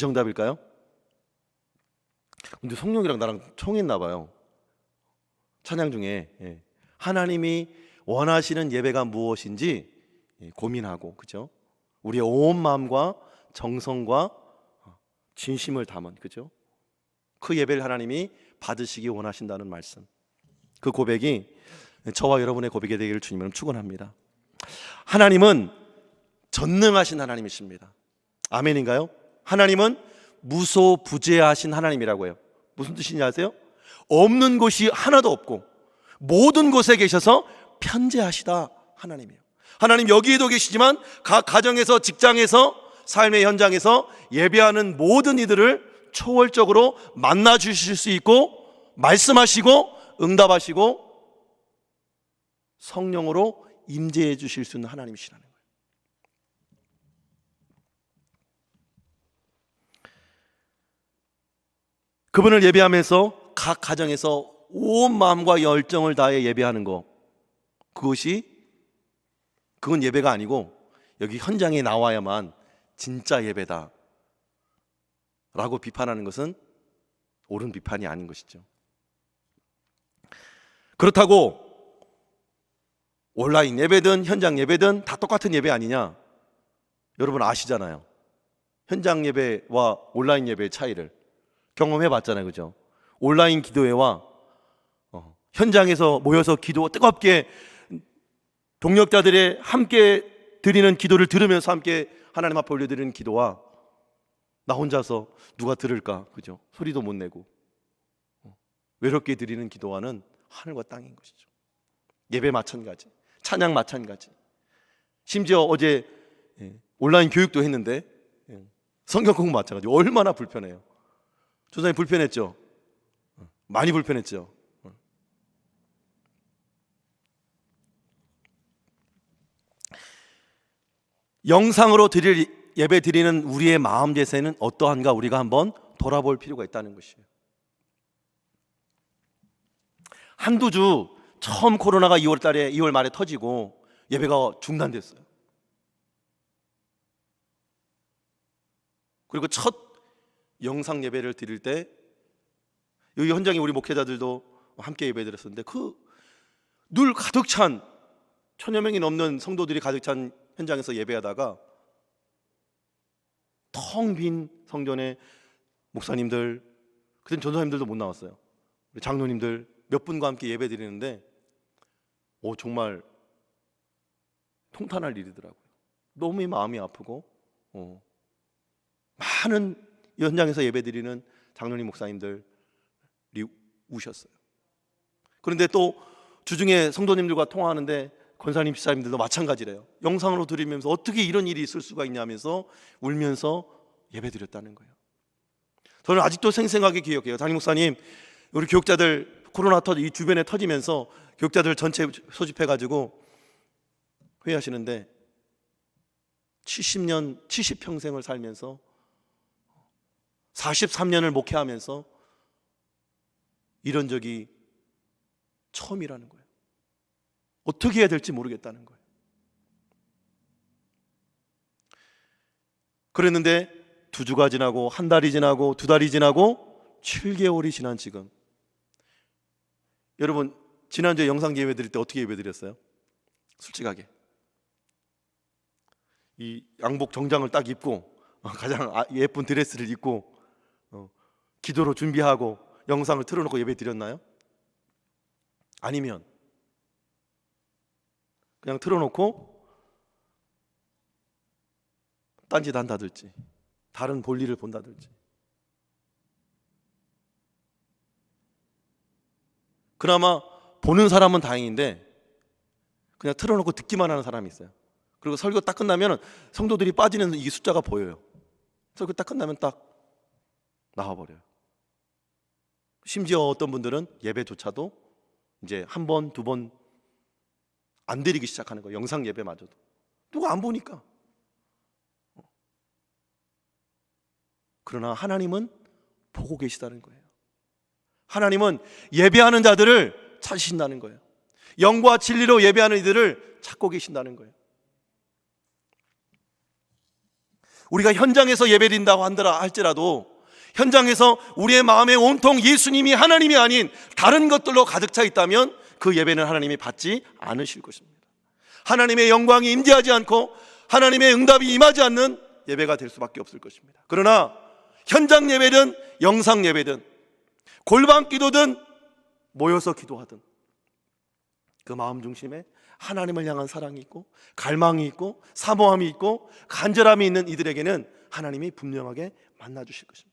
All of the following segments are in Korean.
정답일까요? 근데 성령이랑 나랑 통했나 봐요. 찬양 중에 하나님이 원하시는 예배가 무엇인지 고민하고, 그죠? 우리의 온 마음과 정성과 진심을 담은, 그죠? 그 예배를 하나님이 받으시기 원하신다는 말씀, 그 고백이 저와 여러분의 고백이 되기를 주님으로 축원합니다. 하나님은 전능하신 하나님이십니다. 아멘인가요? 하나님은 무소부재하신 하나님이라고 해요. 무슨 뜻인지 아세요? 없는 곳이 하나도 없고 모든 곳에 계셔서 편재하시다 하나님이에요. 하나님 여기에도 계시지만 각 가정에서, 직장에서, 삶의 현장에서 예배하는 모든 이들을 초월적으로 만나 주실 수 있고, 말씀하시고 응답하시고 성령으로 임재해 주실 수 있는 하나님이시라는 거예요. 그분을 예배하면서 각 가정에서 온 마음과 열정을 다해 예배하는 것, 그건 예배가 아니고 여기 현장에 나와야만 진짜 예배다 라고 비판하는 것은 옳은 비판이 아닌 것이죠. 그렇다고 온라인 예배든 현장 예배든 다 똑같은 예배 아니냐? 여러분 아시잖아요. 현장 예배와 온라인 예배의 차이를 경험해 봤잖아요, 그죠? 온라인 기도회와 현장에서 모여서 기도 뜨겁게 동력자들의 함께 드리는 기도를 들으면서 함께 하나님 앞에 올려드리는 기도와 나 혼자서 누가 들을까, 그죠? 소리도 못 내고 외롭게 드리는 기도와는 하늘과 땅인 것이죠. 예배 마찬가지, 찬양 마찬가지. 심지어 어제 온라인 교육도 했는데 성경 공부 마찬가지. 얼마나 불편해요. 조사님 불편했죠? 많이 불편했죠? 영상으로 예배 드리는 우리의 마음 제세는 어떠한가 우리가 한번 돌아볼 필요가 있다는 것이에요. 한두 주 처음 코로나가 2월 말에 터지고 예배가 중단됐어요. 그리고 첫 영상 예배를 드릴 때 여기 현장에 우리 목회자들도 함께 예배 드렸었는데 늘 가득 찬 1000여 명이 넘는 성도들이 가득 찬 현장에서 예배하다가 텅 빈 성전에 목사님들, 그땐 전도사님들도 못 나왔어요. 우리 장로님들 몇 분과 함께 예배 드리는데 정말 통탄할 일이더라고요. 너무 마음이 아프고 많은 현장에서 예배 드리는 장로님 목사님들이 우셨어요. 그런데 또 주중에 성도님들과 통화하는데 권사님, 집사님들도 마찬가지래요. 영상으로 드리면서 어떻게 이런 일이 있을 수가 있냐면서 울면서 예배 드렸다는 거예요. 저는 아직도 생생하게 기억해요. 담임 목사님, 우리 교육자들 코로나 이 주변에 터지면서 교육자들 전체 소집해가지고 회의하시는데 70평생을 살면서 43년을 목회하면서 이런 적이 처음이라는 거예요. 어떻게 해야 될지 모르겠다는 거예요. 그랬는데 2주가 지나고 1달이 지나고 2달이 지나고 7개월이 지난 지금, 여러분 지난주에 영상 예배 드릴 때 어떻게 예배 드렸어요? 솔직하게 이 양복 정장을 딱 입고 가장 예쁜 드레스를 입고 기도로 준비하고 영상을 틀어놓고 예배 드렸나요? 아니면 그냥 틀어놓고 딴짓 한다든지 다른 볼일을 본다든지. 그나마 보는 사람은 다행인데 그냥 틀어놓고 듣기만 하는 사람이 있어요. 그리고 설교 딱 끝나면 성도들이 빠지는 이 숫자가 보여요. 설교 딱 끝나면 딱 나와버려요. 심지어 어떤 분들은 예배조차도 이제 1번, 2번 안 드리기 시작하는 거예요. 영상 예배마저도 누가 안 보니까. 그러나 하나님은 보고 계시다는 거예요. 하나님은 예배하는 자들을 찾으신다는 거예요. 영과 진리로 예배하는 이들을 찾고 계신다는 거예요. 우리가 현장에서 예배드린다고 할지라도 현장에서 우리의 마음에 온통 예수님이 하나님이 아닌 다른 것들로 가득 차 있다면 그 예배는 하나님이 받지 않으실 것입니다. 하나님의 영광이 임재하지 않고 하나님의 응답이 임하지 않는 예배가 될 수밖에 없을 것입니다. 그러나 현장 예배든 영상 예배든 골방 기도든 모여서 기도하든 그 마음 중심에 하나님을 향한 사랑이 있고 갈망이 있고 사모함이 있고 간절함이 있는 이들에게는 하나님이 분명하게 만나 주실 것입니다.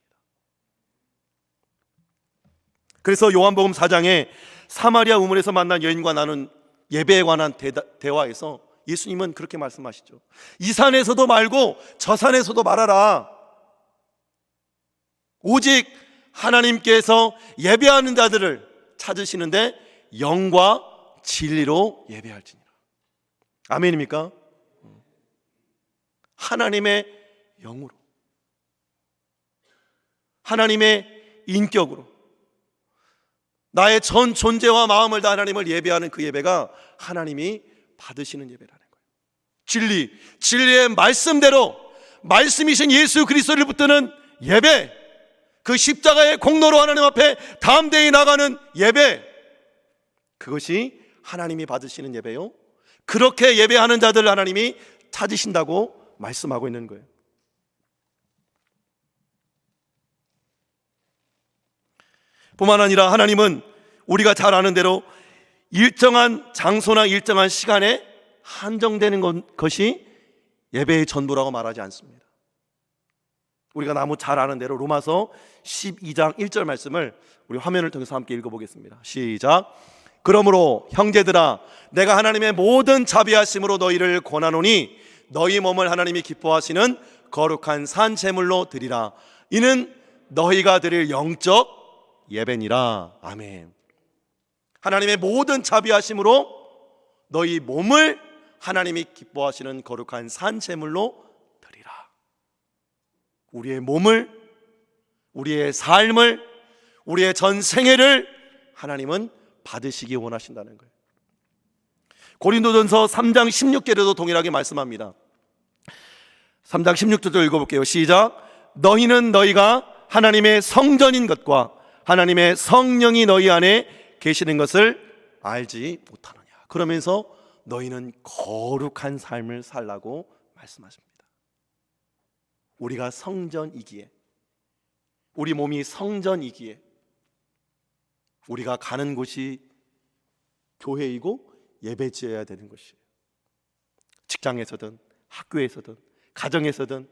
그래서 요한복음 4장에 사마리아 우물에서 만난 여인과 나눈 예배에 관한 대화에서 예수님은 그렇게 말씀하시죠. 이 산에서도 말고 저 산에서도 말하라. 오직 하나님께서 예배하는 자들을 찾으시는데 영과 진리로 예배할지니라. 아멘입니까? 하나님의 영으로, 하나님의 인격으로 나의 전 존재와 마음을 다 하나님을 예배하는 그 예배가 하나님이 받으시는 예배라는 거예요. 진리의 말씀대로 말씀이신 예수 그리스도를 붙드는 예배, 그 십자가의 공로로 하나님 앞에 담대히 나가는 예배, 그것이 하나님이 받으시는 예배요, 그렇게 예배하는 자들 하나님이 찾으신다고 말씀하고 있는 거예요. 뿐만 아니라 하나님은 우리가 잘 아는 대로 일정한 장소나 일정한 시간에 한정되는 것이 예배의 전부라고 말하지 않습니다. 우리가 너무 잘 아는 대로 로마서 12장 1절 말씀을 우리 화면을 통해서 함께 읽어보겠습니다. 시작. 그러므로 형제들아, 내가 하나님의 모든 자비하심으로 너희를 권하노니 너희 몸을 하나님이 기뻐하시는 거룩한 산 제물로 드리라. 이는 너희가 드릴 영적 예배니라. 아멘. 하나님의 모든 자비하심으로 너희 몸을 하나님이 기뻐하시는 거룩한 산 제물로 드리라. 우리의 몸을, 우리의 삶을, 우리의 전 생애를 하나님은 받으시기 원하신다는 거예요. 고린도전서 3장 16절에도 동일하게 말씀합니다. 3장 16절 읽어볼게요. 시작. 너희는 너희가 하나님의 성전인 것과 하나님의 성령이 너희 안에 계시는 것을 알지 못하느냐. 그러면서 너희는 거룩한 삶을 살라고 말씀하십니다. 우리가 성전이기에, 우리 몸이 성전이기에 우리가 가는 곳이 교회이고 예배지어야 되는 것이에요. 직장에서든 학교에서든 가정에서든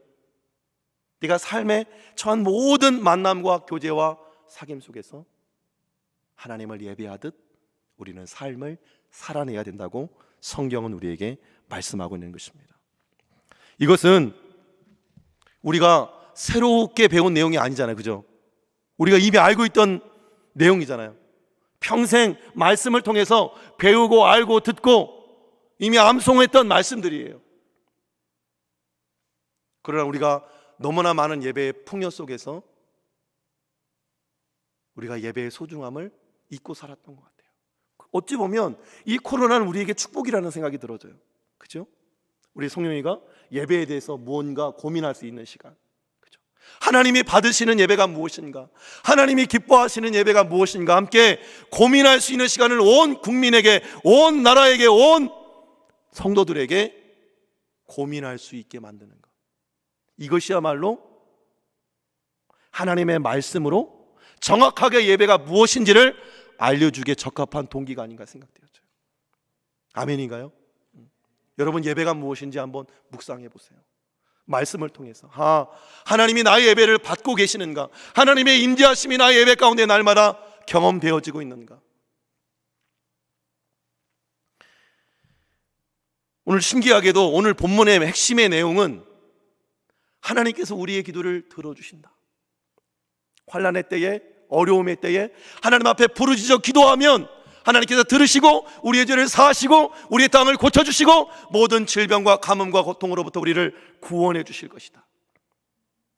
네가 삶에 처한 모든 만남과 교제와 사귐 속에서 하나님을 예배하듯 우리는 삶을 살아내야 된다고 성경은 우리에게 말씀하고 있는 것입니다. 이것은 우리가 새롭게 배운 내용이 아니잖아요. 그죠? 우리가 이미 알고 있던 내용이잖아요. 평생 말씀을 통해서 배우고 알고 듣고 이미 암송했던 말씀들이에요. 그러나 우리가 너무나 많은 예배의 풍요 속에서 우리가 예배의 소중함을 잊고 살았던 것 같아요. 어찌 보면 이 코로나는 우리에게 축복이라는 생각이 들어져요. 그죠? 우리 송영이가 예배에 대해서 무언가 고민할 수 있는 시간, 그죠? 하나님이 받으시는 예배가 무엇인가, 하나님이 기뻐하시는 예배가 무엇인가 함께 고민할 수 있는 시간을 온 국민에게, 온 나라에게, 온 성도들에게 고민할 수 있게 만드는 것, 이것이야말로 하나님의 말씀으로 정확하게 예배가 무엇인지를 알려주기에 적합한 동기가 아닌가 생각되어져요. 아멘인가요? 여러분, 예배가 무엇인지 한번 묵상해 보세요. 말씀을 통해서 하나님이 나의 예배를 받고 계시는가, 하나님의 임재하심이 나의 예배 가운데 날마다 경험되어지고 있는가. 오늘 신기하게도 오늘 본문의 핵심의 내용은 하나님께서 우리의 기도를 들어주신다. 환난의 때에, 어려움의 때에 하나님 앞에 부르짖어 기도하면 하나님께서 들으시고 우리의 죄를 사하시고 우리의 땅을 고쳐주시고 모든 질병과 가뭄과 고통으로부터 우리를 구원해 주실 것이다.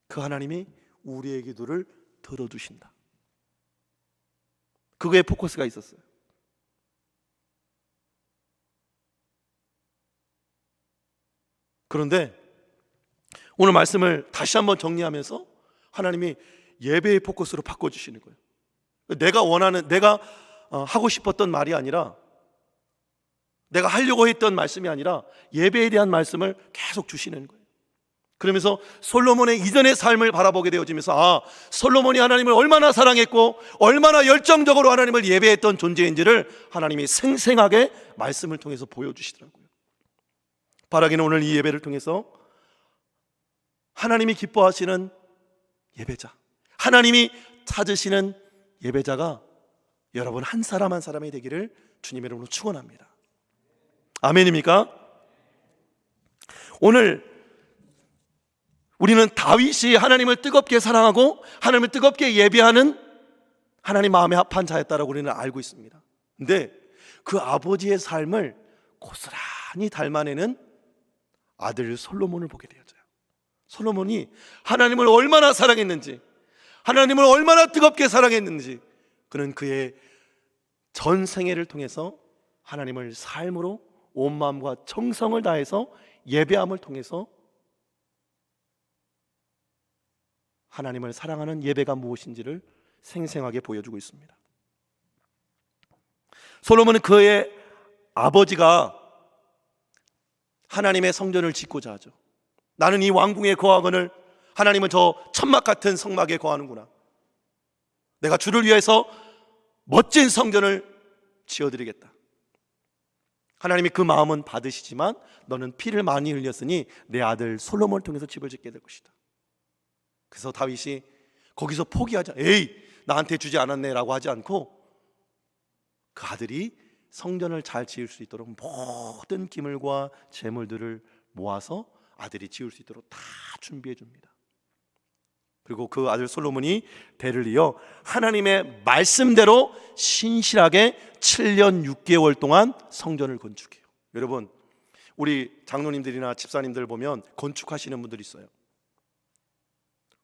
그 하나님이 우리의 기도를 들어주신다. 그거에 포커스가 있었어요. 그런데 오늘 말씀을 다시 한번 정리하면서 하나님이 예배의 포커스로 바꿔주시는 거예요. 내가 하고 싶었던 말이 아니라, 내가 하려고 했던 말씀이 아니라 예배에 대한 말씀을 계속 주시는 거예요. 그러면서 솔로몬의 이전의 삶을 바라보게 되어지면서 솔로몬이 하나님을 얼마나 사랑했고 얼마나 열정적으로 하나님을 예배했던 존재인지를 하나님이 생생하게 말씀을 통해서 보여주시더라고요. 바라기는 오늘 이 예배를 통해서 하나님이 기뻐하시는 예배자, 하나님이 찾으시는 예배자가 여러분 한 사람 한 사람이 되기를 주님의 이름으로 축원합니다. 아멘입니까? 오늘 우리는 다윗이 하나님을 뜨겁게 사랑하고 하나님을 뜨겁게 예배하는 하나님 마음에 합한 자였다라고 우리는 알고 있습니다. 근데 그 아버지의 삶을 고스란히 닮아내는 아들 솔로몬을 보게 되어져요. 솔로몬이 하나님을 얼마나 사랑했는지, 하나님을 얼마나 뜨겁게 사랑했는지, 그는 그의 전 생애를 통해서 하나님을 삶으로 온 마음과 정성을 다해서 예배함을 통해서 하나님을 사랑하는 예배가 무엇인지를 생생하게 보여주고 있습니다. 솔로몬은 그의 아버지가 하나님의 성전을 짓고자 하죠. 나는 이 왕궁에 거하거늘 하나님은 저 천막 같은 성막에 거하는구나. 내가 주를 위해서 멋진 성전을 지어드리겠다. 하나님이 그 마음은 받으시지만 너는 피를 많이 흘렸으니 내 아들 솔로몬을 통해서 집을 짓게 될 것이다. 그래서 다윗이 거기서 포기하자, 에이 나한테 주지 않았네 라고 하지 않고 그 아들이 성전을 잘 지을 수 있도록 모든 기물과 재물들을 모아서 아들이 지을 수 있도록 다 준비해 줍니다. 그리고 그 아들 솔로몬이 대를 이어 하나님의 말씀대로 신실하게 7년 6개월 동안 성전을 건축해요. 여러분, 우리 장로님들이나 집사님들 보면 건축하시는 분들이 있어요.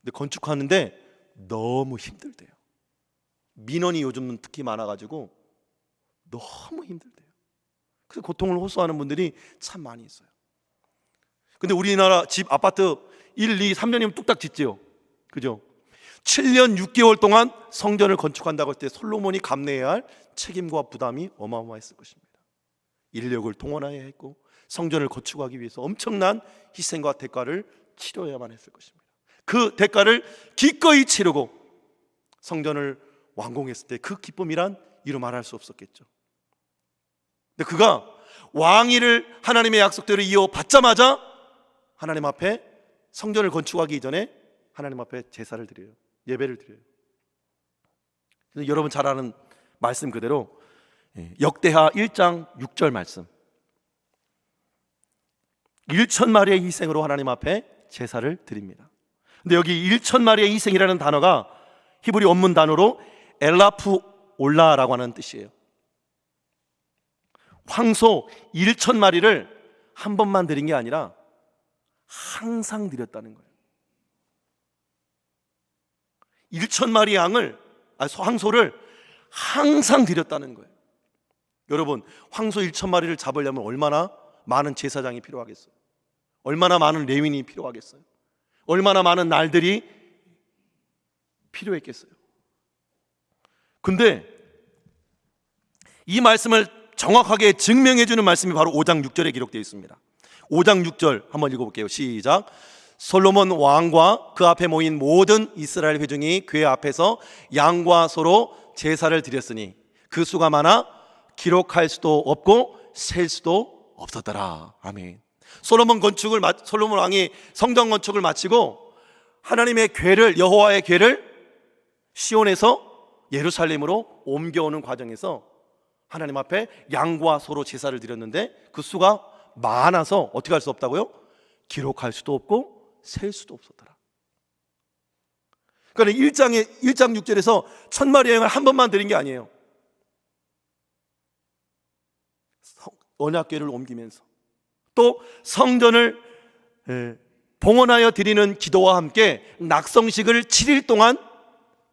근데 건축하는데 너무 힘들대요. 민원이 요즘은 특히 많아가지고 너무 힘들대요. 그래서 고통을 호소하는 분들이 참 많이 있어요. 근데 우리나라 집, 아파트 1, 2, 3년이면 뚝딱 짓지요. 그죠? 7년 6개월 동안 성전을 건축한다고 할 때 솔로몬이 감내해야 할 책임과 부담이 어마어마했을 것입니다. 인력을 동원해야 했고 성전을 건축하기 위해서 엄청난 희생과 대가를 치러야만 했을 것입니다. 그 대가를 기꺼이 치르고 성전을 완공했을 때 그 기쁨이란 이루 말할 수 없었겠죠. 근데 그가 왕위를 하나님의 약속대로 이어받자마자 하나님 앞에 성전을 건축하기 이전에 하나님 앞에 제사를 드려요. 예배를 드려요. 그래서 여러분 잘 아는 말씀 그대로 역대하 1장 6절 말씀, 1,000마리의 희생으로 하나님 앞에 제사를 드립니다. 근데 여기 1,000마리의 희생이라는 단어가 히브리 원문 단어로 엘라프 올라라고 하는 뜻이에요. 황소 1,000마리를 한 번만 드린 게 아니라 항상 드렸다는 거예요. 1,000마리 황소를 항상 드렸다는 거예요. 여러분, 황소 1,000마리를 잡으려면 얼마나 많은 제사장이 필요하겠어요? 얼마나 많은 레위인이 필요하겠어요? 얼마나 많은 날들이 필요했겠어요? 근데 이 말씀을 정확하게 증명해 주는 말씀이 바로 5장 6절에 기록되어 있습니다. 5장 6절 한번 읽어볼게요. 시작. 솔로몬 왕과 그 앞에 모인 모든 이스라엘 회중이 그의 앞에서 양과 소로 제사를 드렸으니 그 수가 많아 기록할 수도 없고 셀 수도 없었더라. 아멘. 솔로몬 왕이 성전 건축을 마치고 하나님의 궤를, 여호와의 궤를 시온에서 예루살렘으로 옮겨오는 과정에서 하나님 앞에 양과 소로 제사를 드렸는데 그 수가 많아서 어떻게 할 수 없다고요? 기록할 수도 없고 셀 수도 없었더라. 그러니까 1장 6절에서 1,000마리 양을 한 번만 드린 게 아니에요. 언약궤를 옮기면서 또 성전을 봉헌하여 드리는 기도와 함께 낙성식을 7일 동안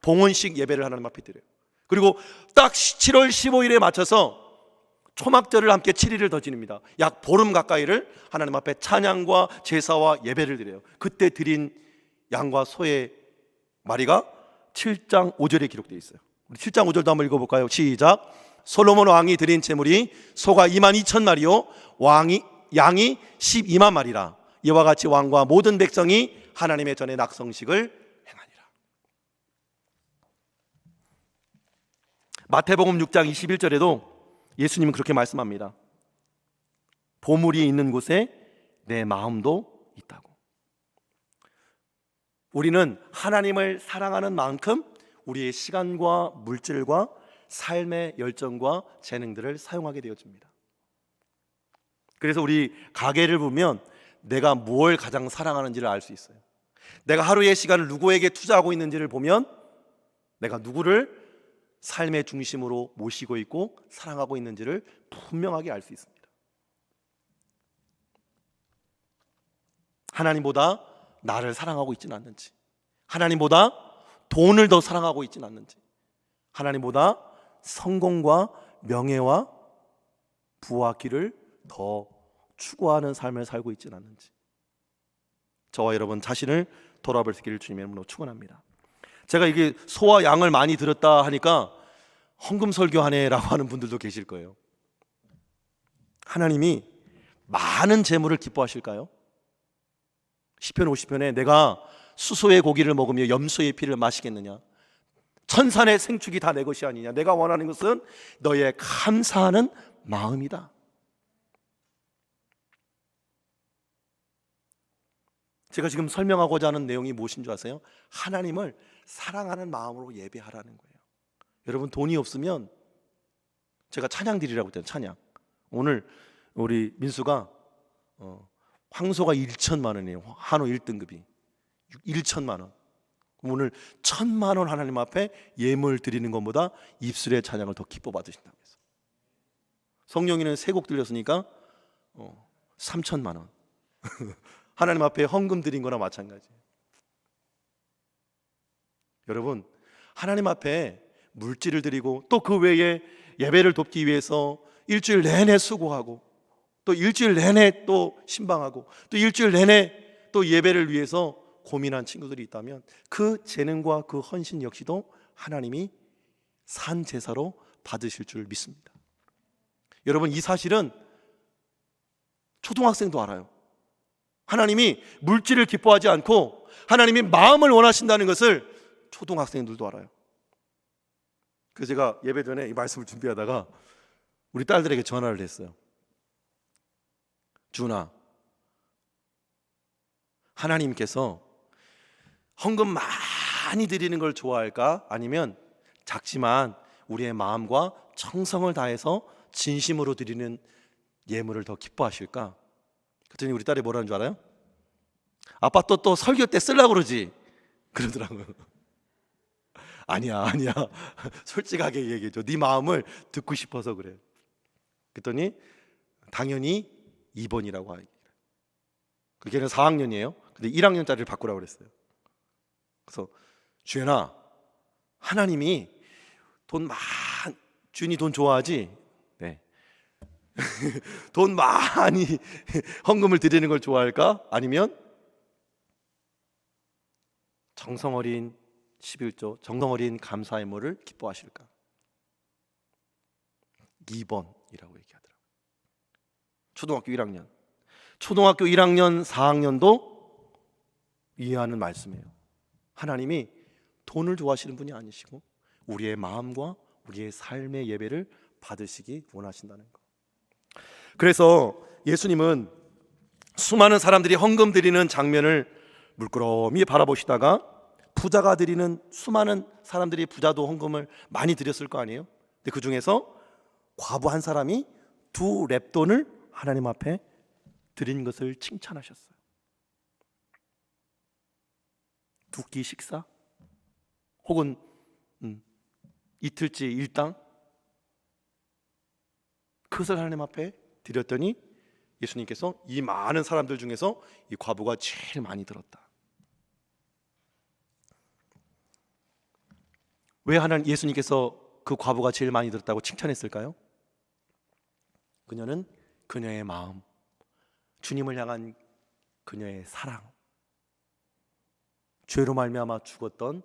봉헌식 예배를 하나님 앞에 드려요. 그리고 딱 7월 15일에 맞춰서 초막절을 함께 7일을 더 지냅니다. 약 보름 가까이를 하나님 앞에 찬양과 제사와 예배를 드려요. 그때 드린 양과 소의 마리가 7장 5절에 기록되어 있어요. 우리 7장 5절도 한번 읽어볼까요? 시작. 솔로몬 왕이 드린 제물이 소가 22,000마리요 양이 12만 마리라. 이와 같이 왕과 모든 백성이 하나님의 전에 낙성식을 행하니라. 마태복음 6장 21절에도 예수님은 그렇게 말씀합니다. 보물이 있는 곳에 내 마음도 있다고. 우리는 하나님을 사랑하는 만큼 우리의 시간과 물질과 삶의 열정과 재능들을 사용하게 되어집니다. 그래서 우리 가계를 보면 내가 뭘 가장 사랑하는지를 알 수 있어요. 내가 하루의 시간을 누구에게 투자하고 있는지를 보면 내가 누구를 삶의 중심으로 모시고 있고 사랑하고 있는지를 분명하게 알 수 있습니다. 하나님보다 나를 사랑하고 있지는 않는지, 하나님보다 돈을 더 사랑하고 있지는 않는지, 하나님보다 성공과 명예와 부와 길을 더 추구하는 삶을 살고 있지는 않는지, 저와 여러분 자신을 돌아볼 수 있기를 주님의 이름으로 축원합니다. 제가 이게 소와 양을 많이 들었다 하니까 헌금 설교하네라고 하는 분들도 계실 거예요. 하나님이 많은 재물을 기뻐하실까요? 시편 50편에 내가 수소의 고기를 먹으며 염소의 피를 마시겠느냐, 천산의 생축이 다 내 것이 아니냐, 내가 원하는 것은 너의 감사하는 마음이다. 제가 지금 설명하고자 하는 내용이 무엇인 줄 아세요? 하나님을 사랑하는 마음으로 예배하라는 거예요. 여러분 돈이 없으면 제가 찬양 드리라고 했잖아요. 찬양. 오늘 우리 민수가 황소가 1천만 원이에요. 한우 1등급이 1천만 원. 오늘 1,000만 원 하나님 앞에 예물 드리는 것보다 입술의 찬양을 더 기뻐 받으신다고 해서 성령이는 세 곡 들렸으니까 3천만 원. 하나님 앞에 헌금 드린 거나 마찬가지예요. 여러분 하나님 앞에 물질을 드리고 또 그 외에 예배를 돕기 위해서 일주일 내내 수고하고 또 일주일 내내 또 신방하고 또 일주일 내내 또 예배를 위해서 고민한 친구들이 있다면 그 재능과 그 헌신 역시도 하나님이 산 제사로 받으실 줄 믿습니다. 여러분 이 사실은 초등학생도 알아요. 하나님이 물질을 기뻐하지 않고 하나님이 마음을 원하신다는 것을 초등학생들도 알아요. 그래서 제가 예배 전에 이 말씀을 준비하다가 우리 딸들에게 전화를 했어요. 준아, 하나님께서 헌금 많이 드리는 걸 좋아할까? 아니면 작지만 우리의 마음과 정성을 다해서 진심으로 드리는 예물을 더 기뻐하실까? 그랬더니 우리 딸이 뭐라는 줄 알아요? 아빠 또 설교 때 쓰려고 그러지? 그러더라고요. 아니야 솔직하게 얘기해줘. 네 마음을 듣고 싶어서 그래. 그랬더니 당연히 2번이라고 하기. 걔는 4학년이에요. 근데 1학년짜리를 바꾸라고 그랬어요. 그래서 주연아, 하나님이 주연이 돈 좋아하지? 네. 돈 많이 헌금을 드리는 걸 좋아할까? 아니면 정성 어린 11조, 정성 어린 감사의 물을 기뻐하실까? 2번이라고 얘기하더라고요. 초등학교 1학년. 초등학교 1학년, 4학년도 이해하는 말씀이에요. 하나님이 돈을 좋아하시는 분이 아니시고 우리의 마음과 우리의 삶의 예배를 받으시기 원하신다는 것. 그래서 예수님은 수많은 사람들이 헌금 드리는 장면을 물끄러미 바라보시다가 부자가 드리는 수많은 사람들이 부자도 헌금을 많이 드렸을 거 아니에요. 근데 그 중에서 과부 한 사람이 2렙돈을 하나님 앞에 드린 것을 칭찬하셨어요. 2끼 식사? 혹은 이틀치 일당? 그것을 하나님 앞에 드렸더니 예수님께서 이 많은 사람들 중에서 이 과부가 제일 많이 들었다. 왜 예수님께서 그 과부가 제일 많이 들었다고 칭찬했을까요? 그녀는 그녀의 마음, 주님을 향한 그녀의 사랑, 죄로 말미암아 죽었던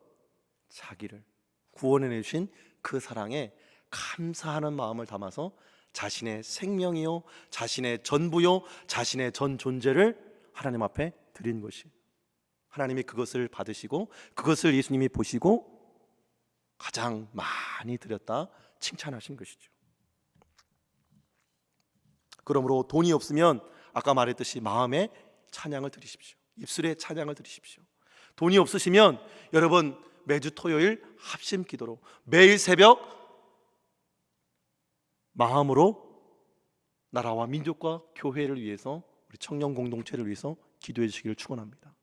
자기를 구원해 주신 그 사랑에 감사하는 마음을 담아서 자신의 생명이요, 자신의 전부요, 자신의 전 존재를 하나님 앞에 드린 것이, 하나님이 그것을 받으시고 그것을 예수님이 보시고 가장 많이 드렸다 칭찬하신 것이죠. 그러므로 돈이 없으면 아까 말했듯이 마음에 찬양을 드리십시오. 입술에 찬양을 드리십시오. 돈이 없으시면 여러분 매주 토요일 합심 기도로 매일 새벽 마음으로 나라와 민족과 교회를 위해서, 우리 청년 공동체를 위해서 기도해 주시기를 축원합니다.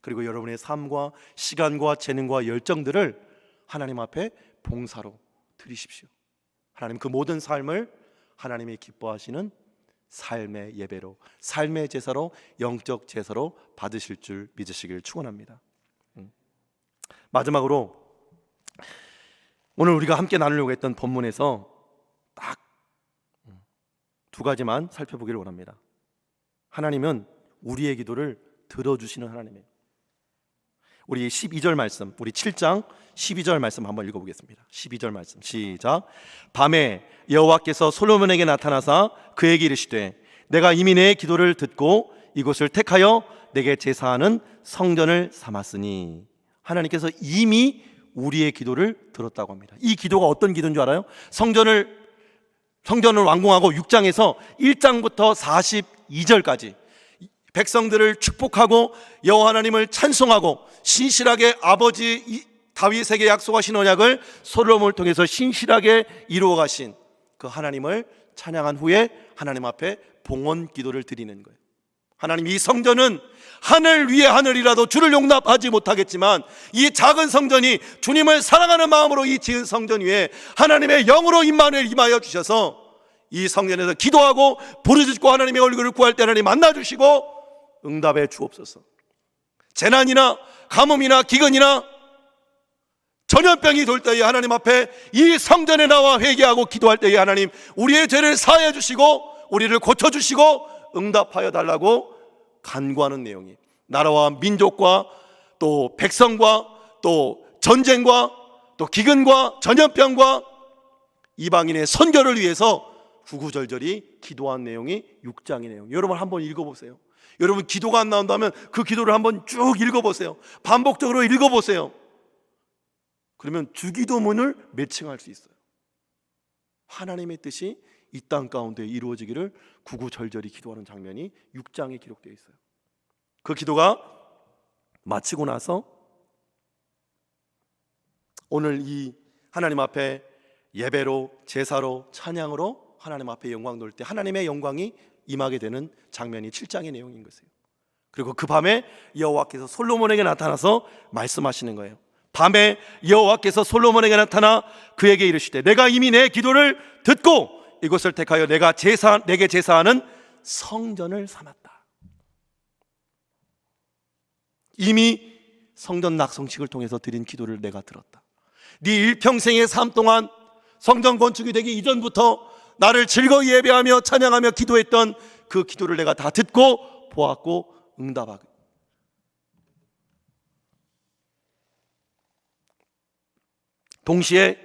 그리고 여러분의 삶과 시간과 재능과 열정들을 하나님 앞에 봉사로 드리십시오. 하나님 그 모든 삶을 하나님이 기뻐하시는 삶의 예배로, 삶의 제사로, 영적 제사로 받으실 줄 믿으시길 축원합니다. 마지막으로 오늘 우리가 함께 나누려고 했던 본문에서 딱 두 가지만 살펴보기를 원합니다. 하나님은 우리의 기도를 들어주시는 하나님이에요. 우리 12절 말씀, 우리 7장 12절 말씀 한번 읽어보겠습니다. 12절 말씀 시작. 밤에 여호와께서 솔로몬에게 나타나사 그에게 이르시되 내가 이미 내 기도를 듣고 이곳을 택하여 내게 제사하는 성전을 삼았으니, 하나님께서 이미 우리의 기도를 들었다고 합니다. 이 기도가 어떤 기도인 줄 알아요? 성전을 완공하고 6장에서 1장부터 42절까지 백성들을 축복하고 여호와 하나님을 찬송하고 신실하게 아버지 다윗에게 약속하신 언약을 솔로몬을 통해서 신실하게 이루어 가신 그 하나님을 찬양한 후에 하나님 앞에 봉헌 기도를 드리는 거예요. 하나님, 이 성전은 하늘 위에 하늘이라도 주를 용납하지 못하겠지만 이 작은 성전이 주님을 사랑하는 마음으로 이 지은 성전 위에 하나님의 영으로 임만을 임하여 주셔서 이 성전에서 기도하고 부르짖고 하나님의 얼굴을 구할 때 하나님 만나주시고 응답해 주옵소서. 재난이나 가뭄이나 기근이나 전염병이 돌 때에 하나님 앞에 이 성전에 나와 회개하고 기도할 때에 하나님 우리의 죄를 사하여 주시고 우리를 고쳐주시고 응답하여 달라고 간구하는 내용이, 나라와 민족과 또 백성과 또 전쟁과 또 기근과 전염병과 이방인의 선교를 위해서 구구절절히 기도한 내용이 6장의 내용. 여러분 한번 읽어보세요. 여러분 기도가 안 나온다면 그 기도를 한번 쭉 읽어보세요. 반복적으로 읽어보세요. 그러면 주기도문을 매칭할 수 있어요. 하나님의 뜻이 이 땅 가운데 이루어지기를 구구절절히 기도하는 장면이 6장에 기록되어 있어요. 그 기도가 마치고 나서 오늘 이 하나님 앞에 예배로, 제사로, 찬양으로 하나님 앞에 영광 돌 때 하나님의 영광이 임하게 되는 장면이 7장의 내용인 것이에요. 그리고 그 밤에 여호와께서 솔로몬에게 나타나서 말씀하시는 거예요. 밤에 여호와께서 솔로몬에게 나타나 그에게 이르시되 내가 이미 내 기도를 듣고 이곳을 택하여 내게 제사하는 성전을 삼았다. 이미 성전 낙성식을 통해서 드린 기도를 내가 들었다. 네 일평생의 삶 동안 성전 건축이 되기 이전부터 나를 즐거이 예배하며 찬양하며 기도했던 그 기도를 내가 다 듣고 보았고 응답하고, 동시에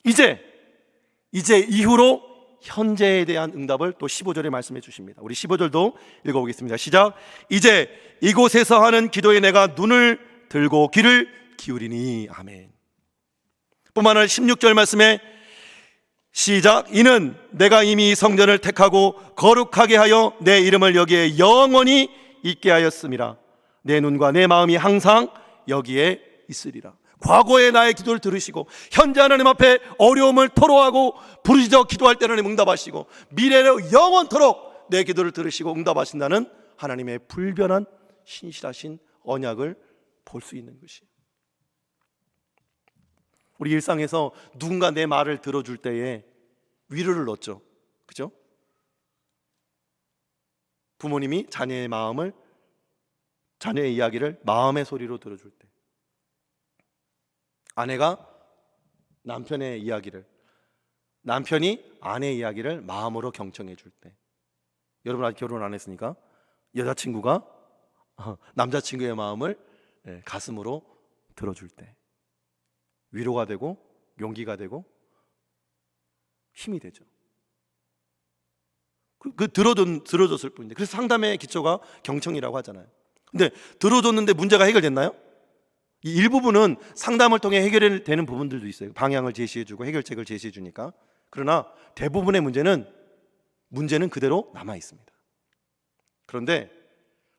이제 이후로 현재에 대한 응답을 또 15절에 말씀해 주십니다. 우리 15절도 읽어보겠습니다. 시작. 이제 이곳에서 하는 기도에 내가 눈을 들고 귀를 기울이니. 아멘. 뿐만 아니라 16절 말씀에 시작. 이는 내가 이미 성전을 택하고 거룩하게 하여 내 이름을 여기에 영원히 있게 하였음이라. 내 눈과 내 마음이 항상 여기에 있으리라. 과거의 나의 기도를 들으시고 현재 하나님 앞에 어려움을 토로하고 부르짖어 기도할 때 하나님 응답하시고 미래로 영원토록 내 기도를 들으시고 응답하신다는 하나님의 불변한 신실하신 언약을 볼 수 있는 것이에요. 우리 일상에서 누군가 내 말을 들어줄 때에 위로를 얻죠. 그죠? 부모님이 자녀의 이야기를 마음의 소리로 들어줄 때, 아내가 남편의 이야기를 남편이 아내 이야기를 마음으로 경청해 줄 때. 여러분 아직 결혼 안 했으니까 여자친구가 남자친구의 마음을 가슴으로 들어줄 때 위로가 되고 용기가 되고 힘이 되죠. 들어줬을 뿐인데. 그래서 상담의 기초가 경청이라고 하잖아요. 근데 들어줬는데 문제가 해결됐나요? 이 일부분은 상담을 통해 해결되는 부분들도 있어요. 방향을 제시해주고 해결책을 제시해주니까. 그러나 대부분의 문제는 그대로 남아 있습니다. 그런데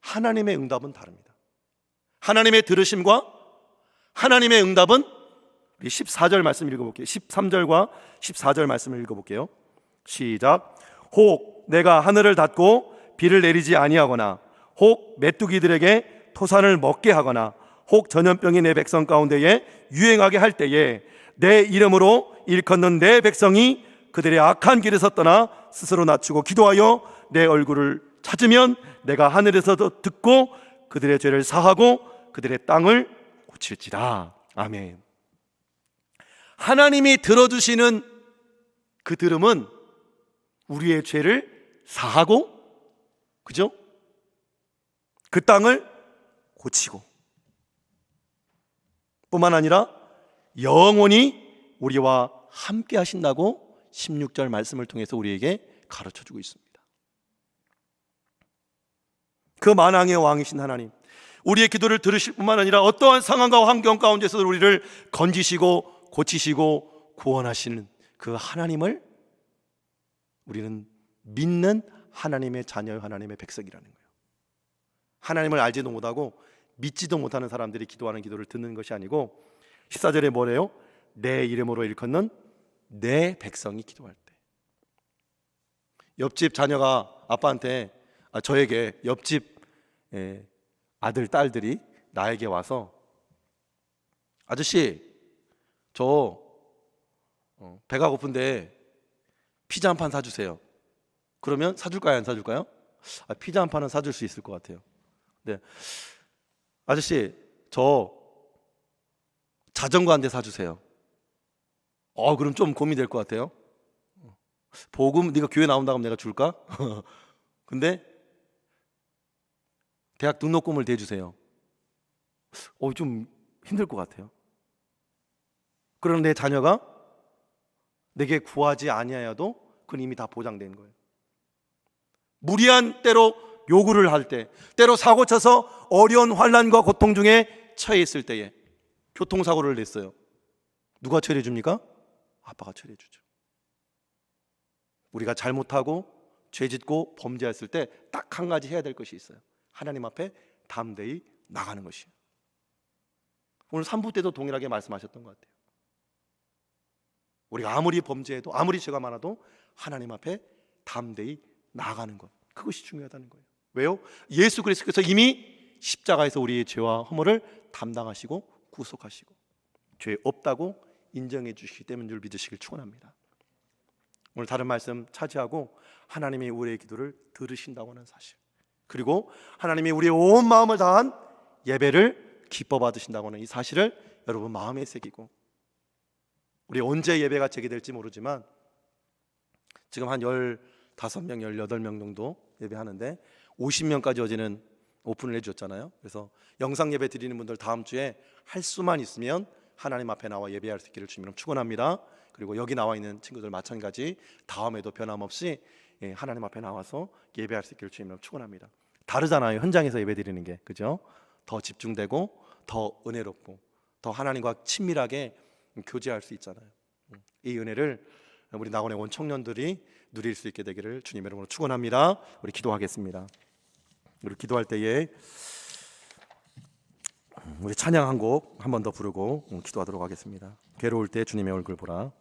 하나님의 응답은 다릅니다. 하나님의 들으심과 하나님의 응답은 우리 14절 말씀 읽어볼게요. 13절과 14절 말씀을 읽어볼게요. 시작. 혹 내가 하늘을 닫고 비를 내리지 아니하거나 혹 메뚜기들에게 토산을 먹게 하거나 혹 전염병이 내 백성 가운데에 유행하게 할 때에 내 이름으로 일컫는 내 백성이 그들의 악한 길에서 떠나 스스로 낮추고 기도하여 내 얼굴을 찾으면 내가 하늘에서도 듣고 그들의 죄를 사하고 그들의 땅을 고칠지라. 아멘. 하나님이 들어주시는 그 들음은 우리의 죄를 사하고, 그죠? 그 땅을 고치고 뿐만 아니라 영원히 우리와 함께 하신다고 16절 말씀을 통해서 우리에게 가르쳐주고 있습니다. 그 만왕의 왕이신 하나님, 우리의 기도를 들으실 뿐만 아니라 어떠한 상황과 환경 가운데서 우리를 건지시고 고치시고 구원하시는 그 하나님을 우리는 믿는 하나님의 자녀, 하나님의 백성이라는 거예요. 하나님을 알지도 못하고 믿지도 못하는 사람들이 기도하는 기도를 듣는 것이 아니고 14절에 뭐래요? 내 이름으로 일컫는 내 백성이 기도할 때. 옆집 자녀가 아빠한테, 저에게 옆집 아들, 딸들이 나에게 와서 아저씨, 저 배가 고픈데 피자 한 판 사주세요. 그러면 사줄까요, 안 사줄까요? 피자 한 판은 사줄 수 있을 것 같아요. 네. 아저씨, 저 자전거 한 대 사주세요. 그럼 좀 고민이 될 것 같아요. 복음, 네가 교회 나온다고 하면 내가 줄까? 근데 대학 등록금을 대주세요. 좀 힘들 것 같아요. 그런데 내 자녀가 내게 구하지 아니하여도 그건 이미 다 보장된 거예요. 무리한 때로 요구를 할 때, 때로 사고 쳐서 어려운 환난과 고통 중에 처해 있을 때에 교통사고를 냈어요. 누가 처리해 줍니까? 아빠가 처리해 주죠. 우리가 잘못하고 죄짓고 범죄했을 때 딱 한 가지 해야 될 것이 있어요. 하나님 앞에 담대히 나가는 것이에요. 오늘 3부 때도 동일하게 말씀하셨던 것 같아요. 우리가 아무리 범죄해도, 아무리 죄가 많아도 하나님 앞에 담대히 나아가는 것, 그것이 중요하다는 거예요. 왜요? 예수 그리스도께서 이미 십자가에서 우리의 죄와 허물을 담당하시고 구속하시고 죄 없다고 인정해 주시기 때문인 줄 믿으시길 축원합니다. 오늘 다른 말씀 차지하고 하나님이 우리의 기도를 들으신다고 하는 사실, 그리고 하나님이 우리의 온 마음을 다한 예배를 기뻐 받으신다고 하는 이 사실을 여러분 마음에 새기고, 우리 언제 예배가 재개될지 모르지만 지금 한 15명, 18명 정도 예배하는데 50명까지 어제는 오픈을 해주셨잖아요. 그래서 영상 예배 드리는 분들 다음 주에 할 수만 있으면 하나님 앞에 나와 예배할 수 있기를 주님으로 축원합니다. 그리고 여기 나와 있는 친구들 마찬가지 다음에도 변함없이 하나님 앞에 나와서 예배할 수 있기를 주님으로 축원합니다. 다르잖아요, 현장에서 예배 드리는 게, 그죠? 더 집중되고 더 은혜롭고 더 하나님과 친밀하게 교제할 수 있잖아요. 이 은혜를 우리 낙원의 온 청년들이 누릴 수 있게 되기를 주님의 이름으로 축원합니다. 우리 기도하겠습니다. 우리 기도할 때에 우리 찬양 한 곡 한 번 더 부르고 기도하도록 하겠습니다. 괴로울 때 주님의 얼굴 보라.